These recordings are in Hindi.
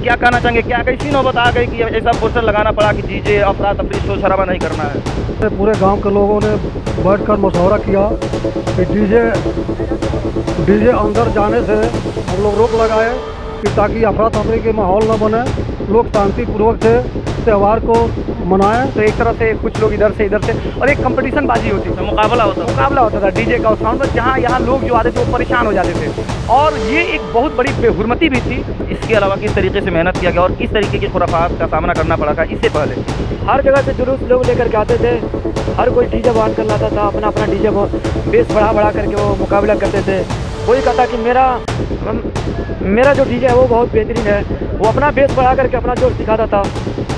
क्या कहना चाहेंगे, क्या कैसी नौबत आ गई कि ऐसा पोस्टर लगाना पड़ा कि डीजे अफरा तफरी शोर शराबा नहीं करना है? पूरे गांव के लोगों ने बैठकर मशवरा किया कि डीजे डीजे अंदर जाने से हम लोग रोक लगाए कि ताकि अफरा तफरी के माहौल न बने, लोग शांतिपूर्वक से त्यौहार को मनाएं। तो एक तरह से कुछ लोग इधर से और एक कंपटीशन बाजी होती थी, मुकाबला होता था डीजे का साउंड में, जहाँ यहाँ लोग जो आते थे वो परेशान हो जाते थे और ये एक बहुत बड़ी बेहुरमती भी थी। इसके अलावा किस तरीके से मेहनत किया गया और किस तरीके की खुराफात का सामना करना पड़ा था इससे पहले? हर जगह से जुलूस लोग लेकर के आते थे, हर कोई डीजे बंद कर लाता था, अपना अपना डीजे बेस बढ़ा करके वो मुकाबला करते थे। कोई कहता कि मेरा जो डीजे है वो बहुत बेहतरीन है, वो अपना बेस बढ़ा करके अपना जोश दिखाता था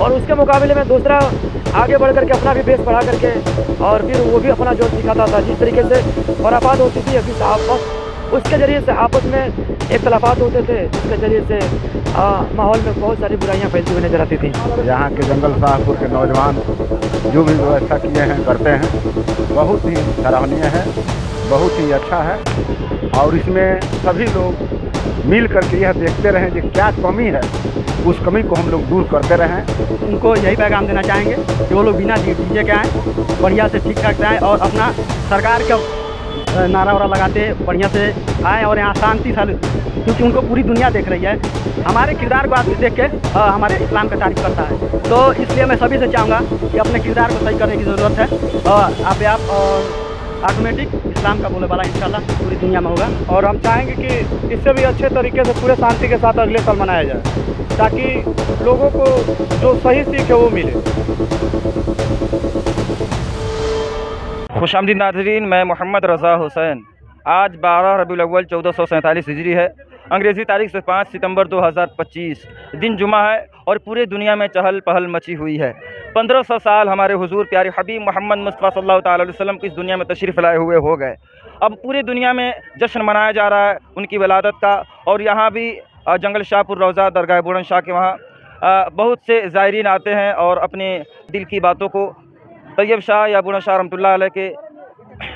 और उसके मुकाबले में दूसरा आगे बढ़ करके अपना भी बेस बढ़ा करके और फिर वो भी अपना जोश दिखाता था। जिस तरीके से खुराफात होती थी अभी उसके ज़रिए से आपस में इख्तलाफात होते थे, जिसके ज़रिए से माहौल में बहुत सारी बुराइयां फैलती हुई नजर आती थी। यहाँ के जंगल शाहपुर के नौजवान जो भी व्यवस्था किए हैं करते हैं, बहुत ही सराहनीय है, बहुत ही अच्छा है और इसमें सभी लोग मिल करके यह देखते रहें कि क्या कमी है, उस कमी को हम लोग दूर करते रहें। उनको यही पैगाम देना चाहेंगे कि वो लोग बिना डीजे के आएँ, बढ़िया से ठीक ठाक से आएँ और अपना सरकार का नारा वारा लगाते बढ़िया से आए और यहाँ शांति से, क्योंकि उनको पूरी दुनिया देख रही है। हमारे किरदार को आदमी देख के हमारे इस्लाम का तारीफ करता है, तो इसलिए मैं सभी से चाहूँगा कि अपने किरदार को सही करने की ज़रूरत है और आप ऑटोमेटिक इस्लाम का बोलबाला इंशाल्लाह पूरी दुनिया में होगा। और हम चाहेंगे कि इससे भी अच्छे तरीके से पूरे शांति के साथ अगले साल मनाया जाए, ताकि लोगों को जो सही सीख है वो मिले। खुशामदीद नाज़रीन, मैं मोहम्मद रज़ा हुसैन। आज 12 रबीउल अव्वल 1447 हिजरी है, अंग्रेज़ी तारीख से 5 सितंबर 2025 दिन जुमा है और पूरे दुनिया में चहल पहल मची हुई है। 1500 साल हमारे हुजूर प्यारे हबीब मोहम्मद मुस्तफ़ा सल्लल्लाहु अलैहि वसल्लम की इस दुनिया में तशरीफ़ लाए हुए हो गए। अब पूरी दुनिया में जश्न मनाया जा रहा है उनकी विलादत का और यहाँ भी जंगल शाहपुर रोज़ा दरगाह बुलंदशाह के वहाँ बहुत से ज़ायरीन आते हैं और अपने दिल की बातों को तैयब शाह या बुलंदशाह रहमतुल्लाह अलैह के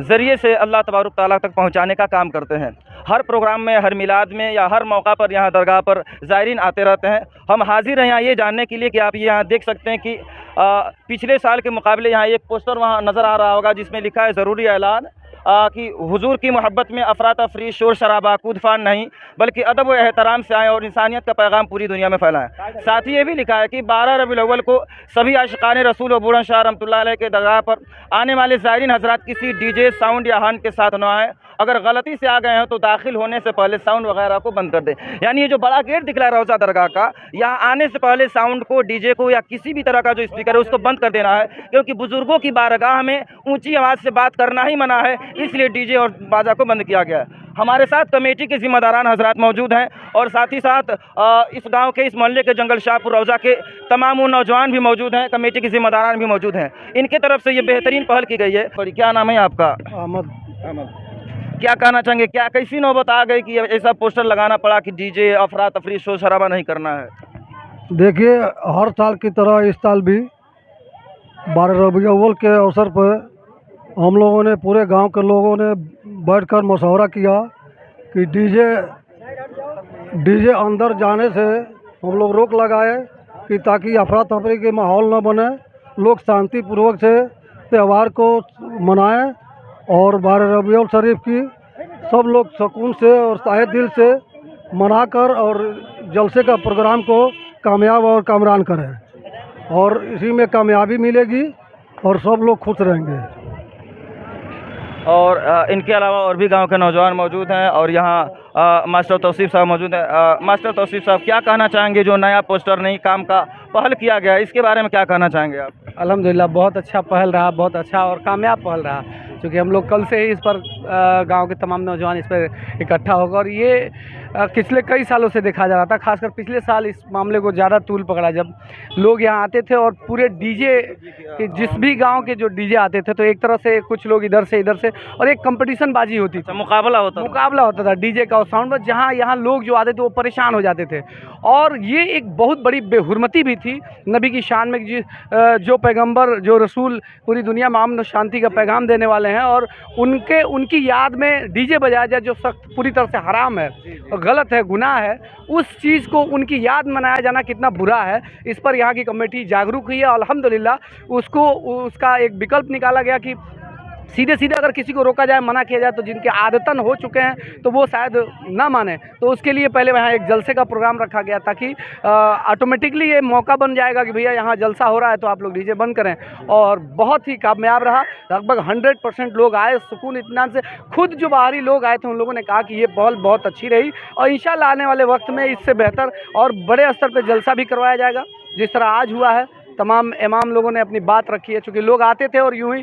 ज़रिए से अल्लाह तबारक ताला तक पहुँचाने का काम करते हैं। हर प्रोग्राम में, हर मिलाद में या हर मौका पर यहाँ दरगाह पर ज़ायरीन आते रहते हैं। हम हाजिर हैं यहाँ ये जानने के लिए कि आप यहाँ देख सकते हैं कि पिछले साल के मुकाबले यहाँ एक पोस्टर वहाँ नज़र आ रहा होगा जिसमें लिखा है ज़रूरी ऐलान कि हुजूर की मोहब्बत में अफरा तफरी शोर शराबा कूद फान नहीं, बल्कि अदब व एहतराम से आएँ और इंसानियत का पैगाम पूरी दुनिया में फैलाएँ। साथ ही ये भी लिखा है कि 12 रबीउल अव्वल को सभी आशिकान रसूल व बुलंदशाह रहमतुल्लाह अलैह के दरगाह पर आने वाले ज़ायरीन हज़रात किसी डीजे साउंड या हॉर्न के साथ न आएँ। अगर गलती से आ गए हैं तो दाखिल होने से पहले साउंड वगैरह को बंद कर दें। यानी ये जो बड़ा गेट दिख रहा है रोज़ा दरगाह का, यहाँ आने से पहले साउंड को, डीजे को या किसी भी तरह का जो स्पीकर है उसको बंद कर देना है, क्योंकि बुज़ुर्गों की बारगाह में ऊंची आवाज़ से बात करना ही मना है, इसलिए डीजे और बाजा को बंद किया गया है। हमारे साथ कमेटी के ज़िम्मेदारान हजरात मौजूद हैं और साथ ही साथ इस गाँव के, इस मोहल्ले के जंगल शाहपुर रोज़ा के तमाम नौजवान भी मौजूद हैं, कमेटी के ज़िम्मेदारान भी मौजूद हैं। इनके तरफ से ये बेहतरीन पहल की गई है। क्या नाम है आपका? अहमद। क्या कहना चाहेंगे, क्या कैसी नौबत आ गई कि ऐसा पोस्टर लगाना पड़ा कि डीजे अफरा तफरी शोर शराबा नहीं करना है? देखिए, हर साल की तरह इस साल भी 12 रबीउल अव्वल के अवसर पर हम लोगों ने, पूरे गांव के लोगों ने बैठकर मशवरा किया कि डीजे अंदर जाने से हम लोग रोक लगाए कि ताकि अफरा तफरी के माहौल न बने, लोग शांतिपूर्वक से त्यौहार को मनाएं और 12 रबीउल शरीफ की सब लोग सुकून से और साए दिल से मनाकर और जलसे का प्रोग्राम को कामयाब और कामरान करें और इसी में कामयाबी मिलेगी और सब लोग खुश रहेंगे। और इनके अलावा और भी गांव के नौजवान मौजूद हैं और यहाँ मास्टर तौसीफ साहब मौजूद हैं। मास्टर तौसीफ साहब, क्या कहना चाहेंगे जो नया पोस्टर नई काम का पहल किया गया, इसके बारे में क्या कहना चाहेंगे आप? अल्हम्दुलिल्लाह, बहुत अच्छा पहल रहा, बहुत अच्छा और कामयाब पहल रहा, क्योंकि हम लोग कल से ही इस पर गांव के तमाम नौजवान इस पर इकट्ठा होगा और ये पिछले कई सालों से देखा जा रहा था। खासकर पिछले साल इस मामले को ज़्यादा तूल पकड़ा जब लोग यहाँ आते थे और पूरे डीजे के, जिस भी गांव के जो डीजे आते थे तो एक तरह से कुछ लोग इधर से और एक कंपटीशन बाजी होती थी, मुकाबला होता था डीजे का साउंड में, जहाँ यहाँ लोग जो आते थे वो परेशान हो जाते थे और ये एक बहुत बड़ी बेहुरमती भी थी नबी की शान में। जो पैगंबर, जो रसूल पूरी दुनिया में अमन और शांति का पैगाम देने वाले हैं और उनके उनकी याद में डीजे बजाया जाए, जो सख्त पूरी तरह से हराम है और गलत है, गुनाह है, उस चीज़ को उनकी याद में मनाया जाना कितना बुरा है। इस पर यहाँ की कमेटी जागरूक हुई है और अल्हम्दुलिल्लाह उसका एक विकल्प निकाला गया कि सीधे सीधे अगर किसी को रोका जाए, मना किया जाए, तो जिनके आदतन हो चुके हैं तो वो शायद ना माने। तो उसके लिए पहले वहाँ एक जलसे का प्रोग्राम रखा गया ताकि ऑटोमेटिकली ये मौका बन जाएगा कि भैया यहाँ जलसा हो रहा है तो आप लोग डीजे बंद करें। और बहुत ही कामयाब रहा, लगभग 100% लोग आए सुकून इत्मीनान से। खुद जो बाहरी लोग आए थे उन लोगों ने कहा कि ये पहल बहुत अच्छी रही और इंशाल्लाह आने वाले वक्त में इससे बेहतर और बड़े स्तर पर जलसा भी करवाया जाएगा जिस तरह आज हुआ है। तमाम इमाम लोगों ने अपनी बात रखी है, चूँकि लोग आते थे और यूं ही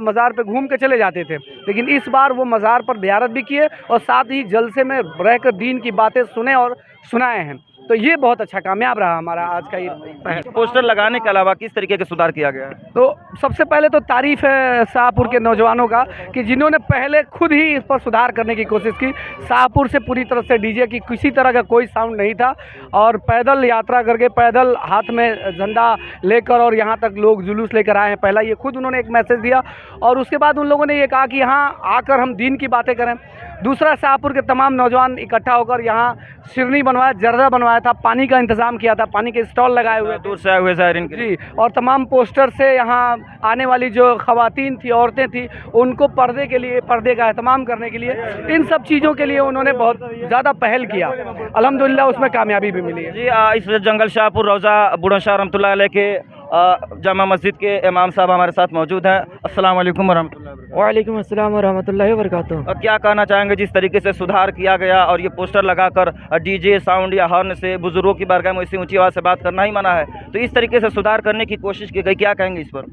मज़ार पे घूम के चले जाते थे, लेकिन इस बार वो मज़ार पर ज़ियारत भी किए और साथ ही जलसे में रहकर दीन की बातें सुने और सुनाए हैं। तो ये बहुत अच्छा कामयाब रहा हमारा आज का ये पहल। पोस्टर लगाने के अलावा किस तरीके के सुधार किया गया है? तो सबसे पहले तो तारीफ़ है शाहपुर के नौजवानों का कि जिन्होंने पहले खुद ही इस पर सुधार करने की कोशिश की। शाहपुर से पूरी तरह से डीजे की किसी तरह का कोई साउंड नहीं था और पैदल यात्रा करके, पैदल हाथ में झंडा लेकर और यहाँ तक लोग जुलूस लेकर आए हैं। पहला ये खुद उन्होंने एक मैसेज दिया और उसके बाद उन लोगों ने ये कहा कि यहाँ आकर हम दीन की बातें करें। दूसरा, शाहपुर के तमाम नौजवान इकट्ठा होकर यहाँ शिरनी बनवाया, जर्दा बनवाया था, पानी का इंतज़ाम किया था, पानी के स्टॉल लगाए हुए दूर से आए हुए ज़ायरीन के लिए। जी, और तमाम पोस्टर से यहाँ आने वाली जो ख़वातीन थी, औरतें थी, उनको पर्दे के लिए, पर्दे का एहतमाम करने के लिए, इन सब चीज़ों के लिए उन्होंने बहुत ज़्यादा पहल किया। अल्हम्दुलिल्लाह उसमें कामयाबी भी मिली है। जी, इस जंगल शाहपुर रौज़ा बुलंदशहर रहमतुल्लाह अलैह के जामा मस्जिद के इमाम साहब हमारे साथ मौजूद हैं। अस्सलाम वालेकुम वरहमतुल्लाहि वबरकातुहू। वालेकुम अस्सलाम वरहमतुल्लाहि वबरकातुहू। क्या कहना चाहेंगे जिस तरीके से सुधार किया गया और ये पोस्टर लगाकर डीजे साउंड या हॉर्न से बुजुर्गों की बारगाह में इसी ऊंची आवाज़ से बात करना ही मना है, तो इस तरीके से सुधार करने की कोशिश की गई, क्या कहेंगे इस पर?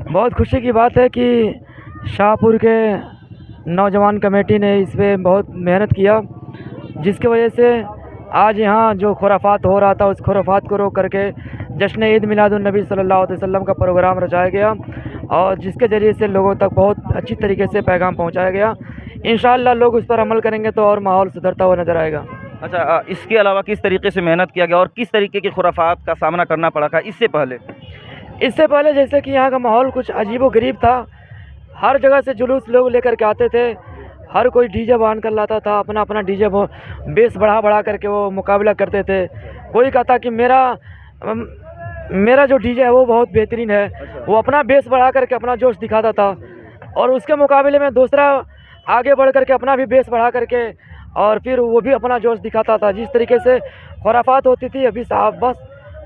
बहुत खुशी की बात है कि शाहपुर के नौजवान कमेटी ने इस पर बहुत मेहनत किया, जिसकी वजह से आज यहाँ जो खुराफात हो रहा था उस खुराफात को रोक करके जश्न ईद मिलादुन्नबी सल्लल्लाहु अलैहि वसल्लम का प्रोग्राम रचाया गया और जिसके ज़रिए से लोगों तक बहुत अच्छी तरीके से पैगाम पहुँचाया गया। इंशाअल्लाह लोग उस पर अमल करेंगे तो और माहौल सुधरता हुआ नज़र आएगा। अच्छा, इसके अलावा किस तरीके से मेहनत किया गया और किस तरीके के खुराफात का सामना करना पड़ा था इससे पहले? इससे पहले जैसे कि यहाँ का माहौल कुछ अजीब व गरीब था, हर जगह से जुलूस लोग लेकर के आते थे, हर कोई डीजे बांध कर लाता था, अपना अपना डीजे बेस बढ़ा करके वो मुकाबला करते थे। कोई कहता कि मेरा जो डीजे है वो बहुत बेहतरीन है, वो अपना बेस बढ़ा करके अपना जोश दिखाता था और उसके मुकाबले में दूसरा आगे बढ़ करके अपना भी बेस बढ़ा करके और फिर वो भी अपना जोश दिखाता था। जिस तरीके से खुराफात होती थी अभी साहब, बस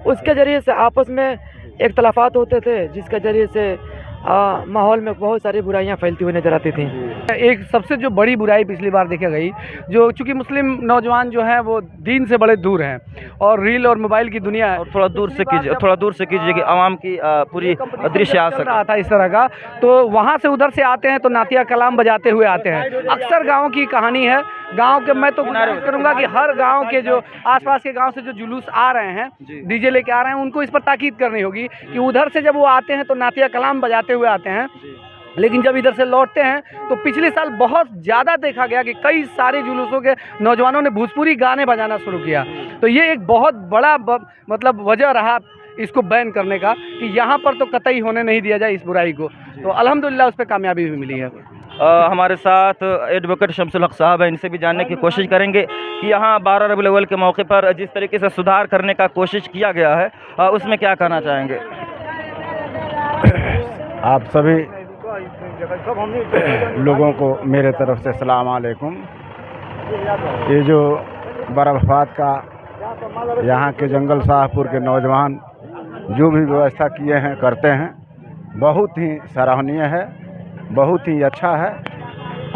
उसके ज़रिए से आपस में इख्तलाफात होते थे, जिसके ज़रिए से माहौल में बहुत सारी बुराइयां फैलती हुई नज़र आती थी। एक सबसे जो बड़ी बुराई पिछली बार देखी गई, जो चूँकि मुस्लिम नौजवान जो हैं वो दीन से बड़े दूर हैं और रील और मोबाइल की दुनिया है। और थोड़ा दूर से कीजिए कि आवाम की पूरी दृश्य आ चल सके। रहा था इस तरह का, तो वहाँ से उधर से आते हैं तो नातिया कलाम बजाते हुए आते हैं। अक्सर गाँव की कहानी है, गाँव के, मैं तो गुजारिश करूँगा कि हर गाँव के जो आसपास के गाँव से जो जुलूस आ रहे हैं, डीजे लेके आ रहे हैं, उनको इस पर ताकीद करनी होगी कि उधर से जब वो आते हैं तो नातिया कलाम बजाते हुए आते हैं, लेकिन जब इधर से लौटते हैं तो पिछले साल बहुत ज़्यादा देखा गया कि कई सारे जुलूसों के नौजवानों ने भोजपुरी गाने बजाना शुरू किया। तो ये एक बहुत बड़ा मतलब वजह रहा इसको बैन करने का कि यहाँ पर तो कतई होने नहीं दिया जाए इस बुराई को। तो अल्हम्दुलिल्लाह उस पर कामयाबी भी मिली है। हमारे साथ एडवोकेट शमसुल हक साहब हैं, इनसे भी जानने की कोशिश करेंगे कि यहाँ 12 रबीउल अव्वल के मौके पर जिस तरीके से सुधार करने का कोशिश किया गया है उसमें क्या कहना चाहेंगे? आप सभी लोगों को मेरे तरफ से सलाम अलैकुम। ये जो बर्फ़ात का यहाँ के जंगल शाहपुर के नौजवान जो भी व्यवस्था किए हैं, करते हैं, बहुत ही सराहनीय है, बहुत ही अच्छा है।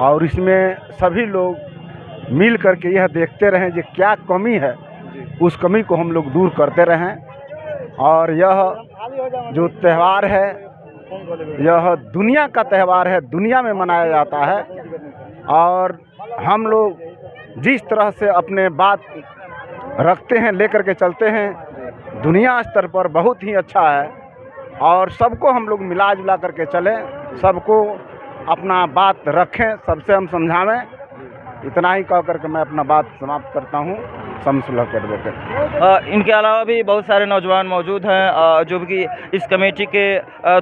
और इसमें सभी लोग मिल करके यह देखते रहें कि क्या कमी है, उस कमी को हम लोग दूर करते रहें। और यह जो त्यौहार है यह दुनिया का त्यौहार है, दुनिया में मनाया जाता है। और हम लोग जिस तरह से अपने बात रखते हैं, लेकर के चलते हैं, दुनिया स्तर पर बहुत ही अच्छा है। और सबको हम लोग मिला जुला करके चलें, सबको अपना बात रखें, सबसे हम समझावें। इतना ही कह करके मैं अपना बात समाप्त करता हूँ। शमसुल एडवोकेट। इनके अलावा भी बहुत सारे नौजवान मौजूद हैं जो कि इस कमेटी के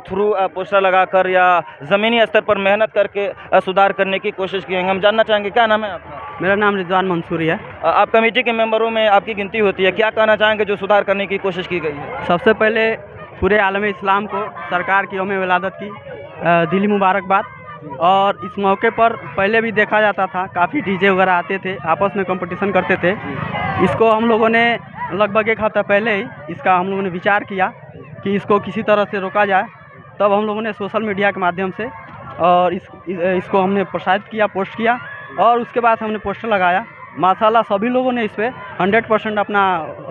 थ्रू पोस्टर लगाकर या ज़मीनी स्तर पर मेहनत करके सुधार करने की कोशिश किएंगे। हम जानना चाहेंगे, क्या नाम है आपका? मेरा नाम रिजवान मंसूरी है। आप कमेटी के मेंबरों में आपकी गिनती होती है, क्या कहना चाहेंगे जो सुधार करने की कोशिश की गई है? सबसे पहले पूरे आलम इस्लाम को सरकार की यौम विलादत की दिली मुबारकबाद। और इस मौके पर पहले भी देखा जाता था, काफ़ी डीजे वगैरह आते थे, आपस में कंपटीशन करते थे। इसको हम लोगों ने लगभग एक हफ्ता पहले ही इसका हम लोगों ने विचार किया कि इसको किसी तरह से रोका जाए। तब हम लोगों ने सोशल मीडिया के माध्यम से और इसको हमने प्रसारित किया, पोस्ट किया, और उसके बाद हमने पोस्टर लगाया। माशाल्लाह सभी लोगों ने इस पर 100% अपना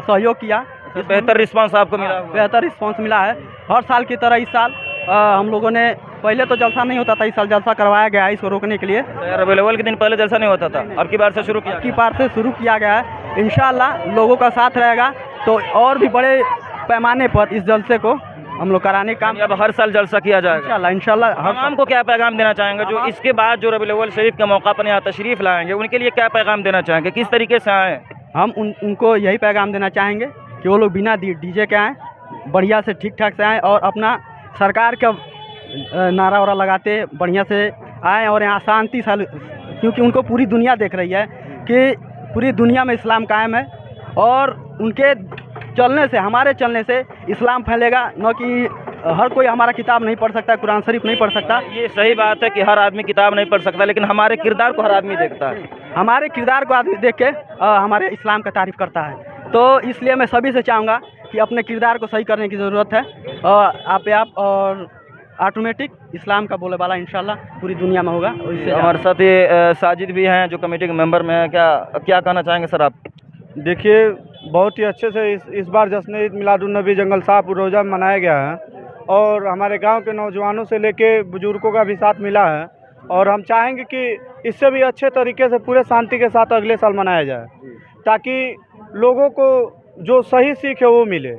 सहयोग किया। बेहतर रिस्पांस आपको मिला? बेहतर रिस्पांस मिला है। हर साल की तरह इस साल हम लोगों ने, पहले तो जलसा नहीं होता था, इस साल जलसा करवाया गया है इसको रोकने के लिए। रबीउल अव्वल के दिन पहले जलसा नहीं होता था, अब की बार से शुरू किया? की बार से शुरू किया गया है। इंशाअल्लाह लोगों का साथ रहेगा तो और भी बड़े पैमाने पर इस जलसे को हम लोग कराने का अब हर साल जलसा किया जाएगा इंशाअल्लाह। हम को क्या पैगाम देना चाहेंगे जो इसके बाद जो रबीउल अव्वल शरीफ के मौका पर यहाँ तशरीफ़ लाएंगे, उनके लिए क्या पैगाम देना चाहेंगे, किस तरीके से आएँ? हम उनको यही पैगाम देना चाहेंगे कि वो लोग बिना डीजे के आएँ, बढ़िया से ठीक ठाक से आएँ और अपना सरकार का नारा वारा लगाते बढ़िया से आएँ और यहाँ शांति से, क्योंकि उनको पूरी दुनिया देख रही है कि पूरी दुनिया में इस्लाम कायम है और उनके चलने से, हमारे चलने से इस्लाम फैलेगा। न कि हर कोई हमारा किताब नहीं पढ़ सकता, कुरान शरीफ नहीं पढ़ सकता। ये सही बात है कि हर आदमी किताब नहीं पढ़ सकता, लेकिन हमारे किरदार को हर आदमी देखता है। हमारे किरदार को आदमी देख के हमारे इस्लाम का तारीफ़ करता है। तो इसलिए मैं सभी से चाहूँगा कि अपने किरदार को सही करने की ज़रूरत है आप और ऑटोमेटिक इस्लाम का बोले वाला इंशाल्लाह पूरी दुनिया में होगा। और इससे हमारे साथ ये साजिद भी हैं जो कमेटी के मेंबर में हैं। क्या कहना चाहेंगे सर आप? देखिए, बहुत ही अच्छे से इस बार जश्न ईद मिलादुन्नबी जंगल साहब रोज़ा मनाया गया है और हमारे गांव के नौजवानों से लेके बुजुर्गों का भी साथ मिला है और हम चाहेंगे कि इससे भी अच्छे तरीके से पूरे शांति के साथ अगले साल मनाया जाए ताकि लोगों को जो सही सीख है वो मिले।